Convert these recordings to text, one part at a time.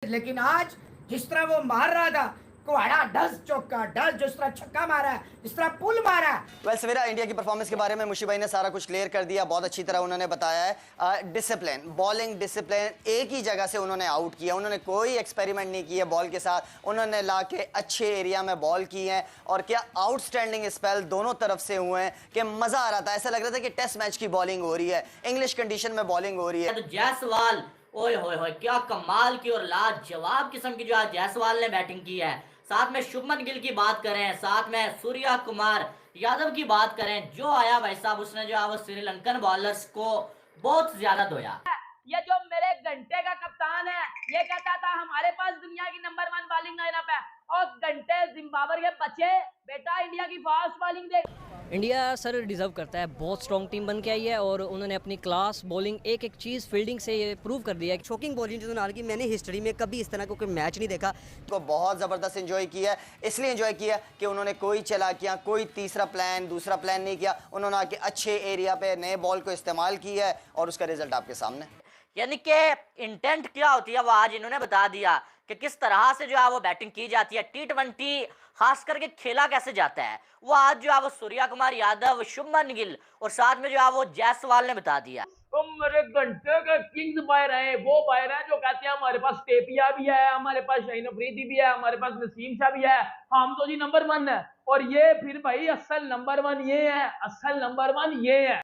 लेकिन आज जिस तरह वो मार रहा था, कुहाड़ा डस चौका डस, जिस तरह छक्का मारा है, जिस तरह पुल मारा है। वेल सवेरा, इंडिया की परफॉर्मेंस के बारे में मुशी भाई ने सारा कुछ क्लियर कर दिया। बहुत अच्छी तरह उन्होंने बताया है। डिसिप्लिन, बॉलिंग डिसिप्लिन, एक ही जगह से उन्होंने आउट किया, उन्होंने कोई एक्सपेरिमेंट नहीं किया बॉल के साथ, उन्होंने ला के अच्छे एरिया में बॉल की है और क्या आउटस्टैंडिंग स्पेल दोनों तरफ से हुए हैं कि मजा आ रहा था। ऐसा लग रहा था कि टेस्ट मैच की बॉलिंग हो रही है, इंग्लिश कंडीशन में बॉलिंग हो रही है। तो जायसवाल, ओए होए होए, क्या कमाल की और लाजवाब किस्म की जो आज जायसवाल ने बैटिंग की है। साथ में शुभमन गिल की बात करें, साथ में सूर्या कुमार यादव की बात करें, जो आया भाई साहब उसने जो है वो श्रीलंकन बॉलर्स को बहुत ज्यादा धोया। ये जो मेरे घंटे का कप्तान है, ये कहता था हमारे पास दुनिया की नंबर 1 बॉलिंग लाइनअप है, और घंटे जिम्बाब्वे के बच्चे बेटा इंडिया की फास्ट बॉलिंग देख। इंडिया सर डिज़र्व करता है, बहुत स्ट्रॉन्ग टीम बन के आई है और उन्होंने अपनी क्लास बॉलिंग एक एक चीज़ फील्डिंग से ये प्रूव कर दिया है। शॉकिंग बॉलिंग जो की मैंने हिस्ट्री में कभी इस तरह का कोई मैच नहीं देखा। को बहुत ज़बरदस्त एंजॉय किया, इसलिए एंजॉय किया कि उन्होंने कोई चालाकियां, कोई तीसरा प्लान दूसरा प्लान नहीं किया। उन्होंने आके अच्छे एरिया पे नए बॉल को इस्तेमाल किया है और उसका रिजल्ट आपके सामने। यानी कि इंटेंट क्या होती है वो आज इन्होंने बता दिया कि किस तरह से जो है वो बैटिंग की जाती है, T20 खास करके खेला कैसे जाता है। वो आज जो है वो सूर्या कुमार यादव, शुभमन गिल और साथ में जो है वो जायसवाल ने बता दिया। तो मेरे घंटे का किंग्स बायर है, वो बायर है जो कहते हैं हमारे पास टेपिया भी है, हमारे पास शाहीन अफरीदी भी है, हमारे पास नसीम शाह भी है, हम तो जी नंबर 1 है। और ये फिर भाई असल नंबर 1 ये है, असल नंबर 1 ये है।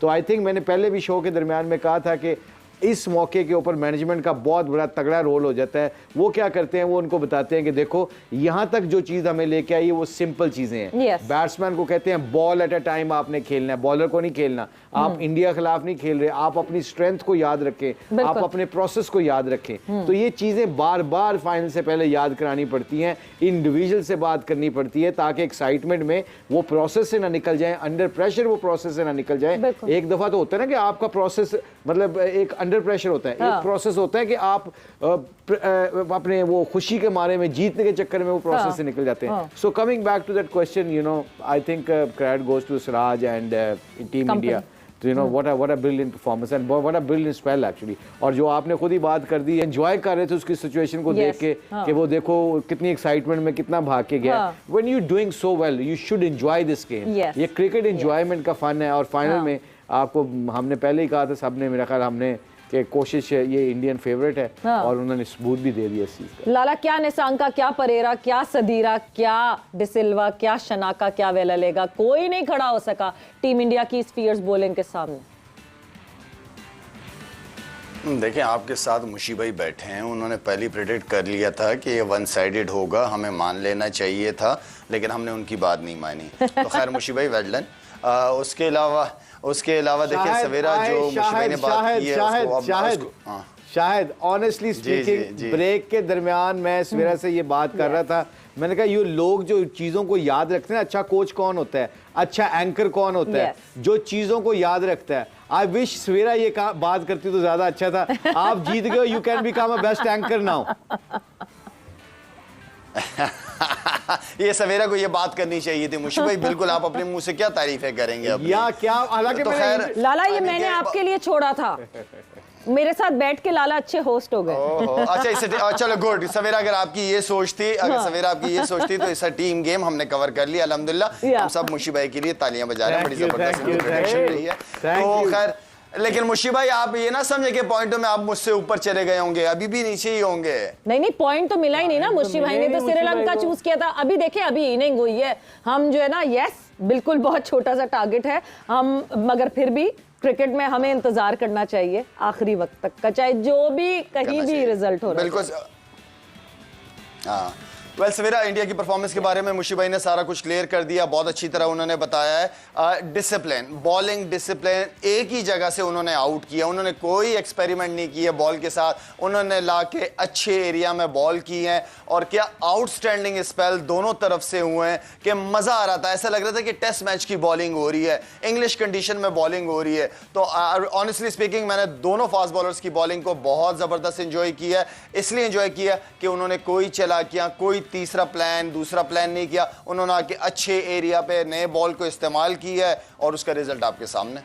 तो आई थिंक मैंने पहले भी शो के दरमियान में कहा था कि इस मौके के ऊपर मैनेजमेंट का बहुत बड़ा तगड़ा रोल हो जाता है। वो क्या करते हैं, वो उनको बताते हैं कि देखो यहाँ तक जो चीज़ हमें लेके आई है वो सिंपल चीज़ें हैं। बैट्समैन को कहते हैं बॉल एट अ टाइम आपने खेलना है, बॉलर को नहीं खेलना। आप इंडिया खिलाफ नहीं खेल रहे, आप अपनी स्ट्रेंथ को याद रखें, आप अपने प्रोसेस को याद रखें। तो ये चीज़ें बार बार फाइनल से पहले याद करानी पड़ती हैं, इंडिविजुअल से बात करनी पड़ती है ताकि एक्साइटमेंट में वो प्रोसेस से ना निकल जाए, अंडर प्रेशर वो प्रोसेस से ना निकल जाए। एक दफ़ा तो होता है ना कि आपका प्रोसेस मतलब एक अंडर प्रेशर होता है, एक प्रोसेस होता है कि आप अपने वो खुशी के मारे में जीतने के चक्कर में वो प्रोसेस से निकल जाते हैं। So coming back to that question, you know, I think credit goes to Siraj and team India. तो you know what a brilliant performance and what a brilliant spell actually. और जो आपने खुद ही बात कर दी, एंजॉय कर रहे थे उसकी सिचुएशन को देख के कि वो देखो कितनी एक्साइटमेंट में कितना भाग के गया। When you doing so well you should enjoy this game. ये क्रिकेट एंजॉयमेंट का फन है। और फाइनल में आपको हमने पहले ही कहा था सबने, मेरा ख्याल हमने, कि कोशिश ये इंडियन फेवरेट है और उन्होंने सबूत भी दे दिया इस चीज का। लाला, क्या निसांका, क्या परेरा, क्या सदीरा, क्या डिसिल्वा, क्या शनाका, क्या वेलालेगा, कोई नहीं खड़ा हो सका टीम इंडिया की इस फियर्स बॉलिंग के सामने। देखें, आपके साथ मुशी भाई बैठे हैं, उन्होंने पहले प्रेडिक्ट कर लिया था कि ये वन साइडेड होगा, हमें मान लेना चाहिए था, लेकिन हमने उनकी बात नहीं मानी। तो खैर मुशी भाई वेल डन। उसके अलावा देखिए सवेरा जो मुशी भाई ने बात की है, शायद ऑनेस्टली स्पीकिंग ब्रेक के दरमियान मैं सवेरा से ये बात कर रहा था, मैंने कहा ये लोग जो चीज़ों को याद रखते हैं, अच्छा कोच कौन होता है, अच्छा एंकर कौन होता है, जो चीज़ों को याद रखता है। आई विश सवेरा ये बात करती तो ज़्यादा अच्छा था। आप जीत गए, you can become a best anchor now. ये सवेरा को ये बात करनी चाहिए थी। मुशी भाई बिल्कुल, आप अपने मुंह से क्या तारीफें करेंगे अब या क्या। हालांकि तो लाला ये मैंने आपके लिए छोड़ा था, मेरे साथ बैठ के लाला अच्छे होस्ट हो गए। अच्छा इसे चलो गुड। सवेरा अगर आपकी ये सोच थी, अगर सवेरा आपकी ये सोच थी तो इस टीम गेम हमने कवर कर लिया अल्हम्दुलिल्लाह। हम सब मुशी भाई के लिए तालियां बजा रहे हैं, बड़ी जबरदस्त इंट्रोडक्शन रही है। तो खैर, लेकिन मुशी भाई आप ये ना समझे कि पॉइंटों में आप मुझसे ऊपर चले गए होंगे, अभी भी नीचे ही होंगे। नहीं, पॉइंट तो मिला ही नहीं ना। मुशी भाई ने तो श्रीलंका चूज किया था। अभी देखे, अभी इनिंग हुई है, हम जो है ना, यस बिल्कुल बहुत छोटा सा टारगेट है हम, मगर फिर भी क्रिकेट में हमें इंतजार करना चाहिए आखिरी वक्त तक का, चाहे जो भी कहीं भी रिजल्ट हो रहा है। बिल्कुल। हाँ वेल सवेरा, इंडिया की परफॉर्मेंस के बारे में मुशी भाई ने सारा कुछ क्लियर कर दिया, बहुत अच्छी तरह उन्होंने बताया है। डिसिप्लिन, बॉलिंग डिसिप्लिन, एक ही जगह से उन्होंने आउट किया, उन्होंने कोई एक्सपेरिमेंट नहीं किया बॉल के साथ, उन्होंने ला के अच्छे एरिया में बॉल की है और क्या आउटस्टैंडिंग स्पेल दोनों तरफ से हुए हैं कि मज़ा आ रहा था। ऐसा लग रहा था कि टेस्ट मैच की बॉलिंग हो रही है, इंग्लिश कंडीशन में बॉलिंग हो रही है। तो ऑनेस्टली स्पीकिंग मैंने दोनों फास्ट बॉलर्स की बॉलिंग को बहुत ज़बरदस्त इंजॉय किया, इसलिए इंजॉय किया कि उन्होंने कोई चालाकियाँ, कोई तीसरा प्लान दूसरा प्लान नहीं किया। उन्होंने आके अच्छे एरिया पे नए बॉल को इस्तेमाल किया है और उसका रिजल्ट आपके सामने।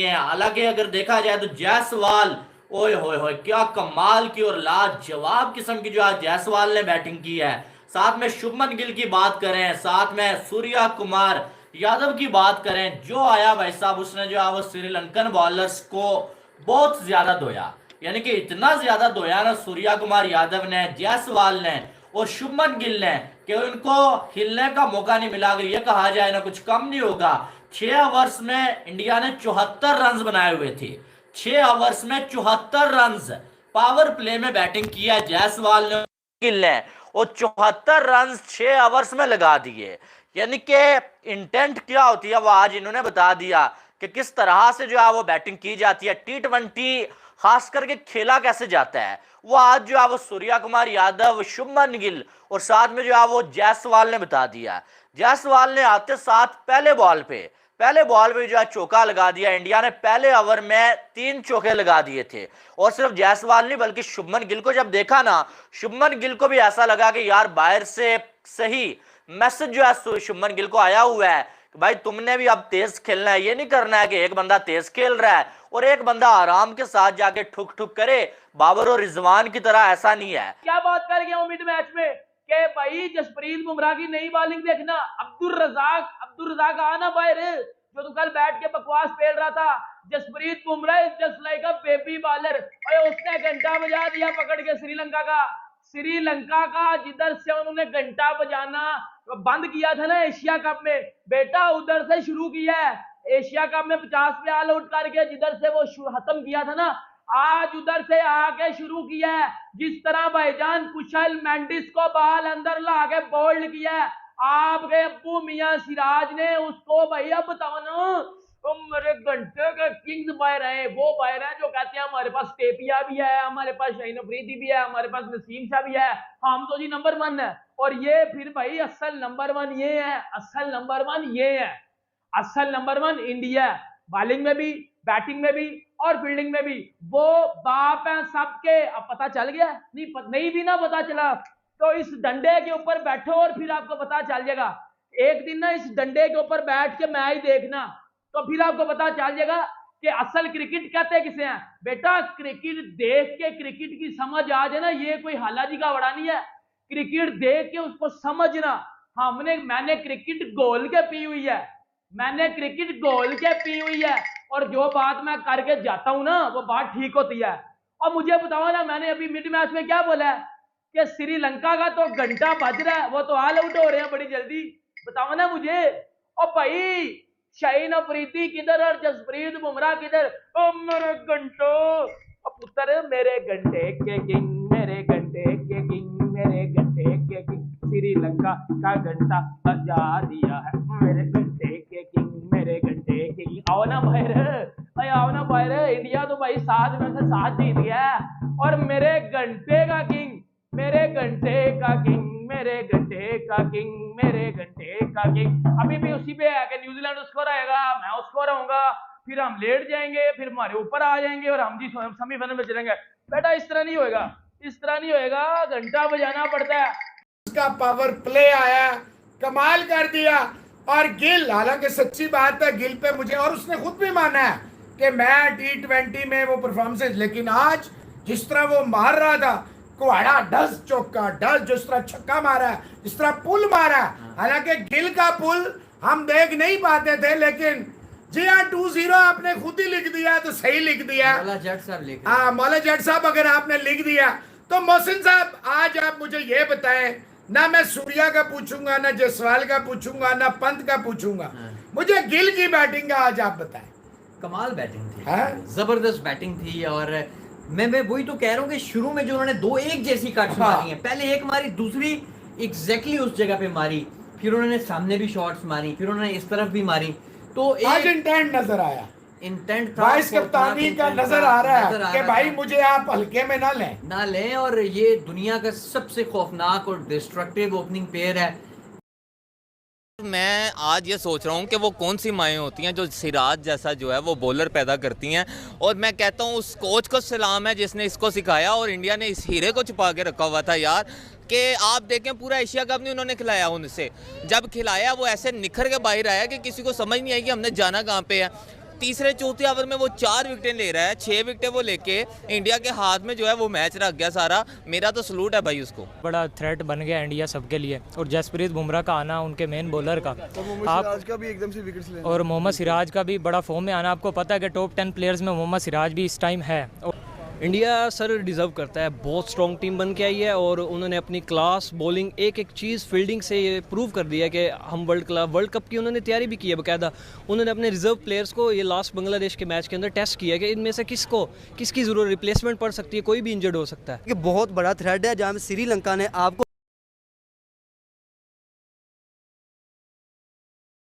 हालांकि अगर देखा जाए तो जायसवाल, ओए होए होए, क्या कमाल की और लाजवाब किस्म की जो आज जायसवाल ने बैटिंग की है। साथ में शुभमन गिल की बात करें, साथ में सूर्या कुमार यादव की बात करें, जो आया भाई साहब उसने जो है वो श्रीलंकन बॉलर्स को बहुत ज्यादा धोया, यानी कि इतना ज्यादा धोया ना सूर्या कुमार यादव ने, जायसवाल ने और शुभमन गिल ने कि उनको हिलने का मौका नहीं मिला। अगर ये कहा जाए ना कुछ कम नहीं होगा। 6 ओवर्स में इंडिया ने 74 रन बनाए हुए थे। 6 ओवर्स में 74 रन पावर प्ले में बैटिंग किया जायसवाल ने, गिल ने, और 74 रन 6 ओवर्स में लगा दिए। यानी कि इंटेंट क्या होती है वो आज इन्होंने बता दिया कि किस तरह से जो है वो बैटिंग की जाती है, T20 खास करके खेला कैसे जाता है। वो आज जो है वो सूर्या कुमार यादव, शुभमन गिल और साथ में जो है वो जायसवाल ने बता दिया। जायसवाल ने आते साथ पहले बॉल पे जो है चौका लगा दिया। इंडिया ने पहले ओवर में 3 चौके लगा दिए थे। और सिर्फ जायसवाल नहीं बल्कि शुभमन गिल को जब देखा ना, शुभमन गिल को भी ऐसा लगा कि यार बाहर से सही मैसेज जो है शुभमन गिल को आया हुआ है कि भाई तुमने भी अब तेज खेलना है। ये नहीं करना है कि एक बंदा तेज खेल रहा है और एक बंदा आराम के साथ जाके ठुक ठुक करे बाबर और रिजवान की तरह, ऐसा नहीं है। क्या बात कर गया हूं मिड मैच में कि भाई जसप्रीत बुमराह की नई बॉलिंग देखना। अब्दुल रजाक आना बाहर, जो तो कल बैठ के बकवास पेल रहा था। Jasprit Bumrah is just like a baby bowler. और उसने घंटा बजा दिया पकड़ के श्रीलंका का जिधर से उन्होंने घंटा बजाना बंद किया था ना एशिया कप में, बेटा उधर से शुरू किया है। एशिया कप में 50 पे ऑल आउट करके जिधर से वो खत्म किया था ना, आज उधर से आके शुरू किया है। जिस तरह भाईजान कुशल मेंडिस को बाल अंदर ला के बोल्ड किया है, आपके अब्बू मियां सिराज ने उसको भैया बताओ ना, तुम मेरे घंटे के किंग्स बाहर है। वो बाहर है जो कहते हैं हमारे पास टेपिया भी है, हमारे पास शाहीन अफरीदी भी है, हमारे पास नसीम शाह भी है, हम तो जी नंबर 1 है। और ये फिर भाई असल नंबर 1 ये है, असल नंबर 1 ये है, असल नंबर 1 इंडिया। बॉलिंग में भी, बैटिंग में भी और फील्डिंग में भी वो बाप है सबके। अब पता चल गया, नहीं भी ना पता चला तो इस डंडे के ऊपर बैठो और फिर आपको पता चल जाएगा। एक दिन ना इस डंडे के ऊपर बैठ के मैच देखना तो फिर आपको पता चल जाएगा कि असल क्रिकेट कहते किसे हैं। बेटा क्रिकेट देख के क्रिकेट की समझ आ जाए ना, ये कोई हालाजी का वड़ा नहीं है। क्रिकेट देख के उसको समझना। मैंने क्रिकेट गोल के पी हुई है, और जो बात मैं करके जाता हूं ना वो बात ठीक होती है। और मुझे बताओ ना, मैंने अभी मिड मैच में क्या बोला है कि श्रीलंका का तो घंटा बज रहा है, वो तो ऑल आउट हो रहे हैं बड़ी जल्दी। बताओ ना मुझे। और भाई शाहीन अफरीदी किधर और जसप्रीत बुमराह किधर? ओ मेरे घंटो पुत्र, मेरे घंटे के किंग, मेरे घंटे के किंग, मेरे घंटे के किंग, श्रीलंका का घंटा बजा दिया है, मेरे घंटे के किंग, मेरे घंटे के किंग। आओ ना बाहर, आओ ना बाहर। इंडिया तो भाई 7 में से 7 जीत गया है। और मेरे घंटे का किंग, मेरे घंटे का किंग, मेरे घंटे का किंग, मेरे घंटे का किंग। अभी भी उसी पे है कि न्यूजीलैंड उसको रहेगा, मैं उसको रहूंगा, फिर हम लेट जाएंगे, फिर हमारे ऊपर आ जाएंगे और हम जी सेमीफाइनल में चलेंगे। बेटा इस तरह नहीं होएगा, इस तरह नहीं होएगा। घंटा बजाना पड़ता है। उसका पावर प्ले आया, कमाल कर दिया। और गिल, हालांकि सच्ची बात है, गिल पे मुझे, और उसने खुद भी माना है कि मैं T20 में वो परफॉर्मेंस, लेकिन आज जिस तरह वो मार रहा था, कुहाड़ा डस चौका डस, जिस तरह छक्का मारा, जिस तरह पुल मारा। हालांकि गिल का पुल हम देख नहीं पाते थे, लेकिन जी हाँ 2-0 आपने खुद ही लिख दिया तो सही लिख दिया। मौला जट साहब अगर आपने लिख दिया तो मोहसिन साहब आज आप मुझे ये बताएं, ना मैं सूर्या का पूछूंगा, ना जायसवाल का पूछूंगा, ना पंत का पूछूंगा, मुझे गिल की बैटिंग का आज आप बताएं। कमाल बैटिंग थी, जबरदस्त बैटिंग थी। और मैं वही तो कह रहा हूँ कि शुरू में जो उन्होंने 2 एक जैसी कट्स मारी हैं, पहले एक मारी, दूसरी एग्जैक्टली उस जगह पे मारी, फिर उन्होंने सामने भी शॉट्स मारी, फिर उन्होंने इस तरफ भी मारी। तो आज इंटेंट नजर आया, इंटेंट था, वाइस कप्तानी का नजर आ रहा है कि भाई मुझे आप हल्के में ना लें। और ये दुनिया का सबसे खौफनाक और डिस्ट्रक्टिव ओपनिंग पेयर है। मैं आज ये सोच रहा हूँ कि वो कौन सी माएँ होती हैं जो सिराज जैसा जो है वो बॉलर पैदा करती हैं। और मैं कहता हूँ उस कोच को सलाम है जिसने इसको सिखाया। और इंडिया ने इस हीरे को छुपा के रखा हुआ था यार, कि आप देखें पूरा एशिया कप नहीं उन्होंने खिलाया उनसे। जब खिलाया वो ऐसे निखर के बाहर आया कि किसी को समझ नहीं आई कि हमने जाना कहाँ पे है। तीसरे चौथे ओवर में वो 4 विकेटें ले रहा है, 6 विकेटें वो लेके इंडिया के हाथ में जो है वो मैच रख गया सारा। मेरा तो सलूट है भाई उसको। बड़ा थ्रेट बन गया इंडिया सबके लिए, और जसप्रीत बुमराह का आना, उनके मेन बॉलर का, आप का भी एकदम से विकेट्स लेना, और मोहम्मद सिराज का भी बड़ा फॉर्म में आना। आपको पता है कि टॉप 10 प्लेयर्स में मोहम्मद सिराज भी इस टाइम है। इंडिया सर डिज़र्व करता है, बहुत स्ट्रॉन्ग टीम बन के आई है और उन्होंने अपनी क्लास बॉलिंग एक एक चीज़ फील्डिंग से ये प्रूव कर दिया कि हम वर्ल्ड कप की उन्होंने तैयारी भी की है बाकायदा। उन्होंने अपने रिजर्व प्लेयर्स को ये लास्ट बांग्लादेश के मैच के अंदर टेस्ट किया कि इनमें से किसकी ज़रूरत रिप्लेसमेंट पड़ सकती है, कोई भी इंजर्ड हो सकता है। कि बहुत बड़ा थ्रेड है जहाँ श्रीलंका ने आपको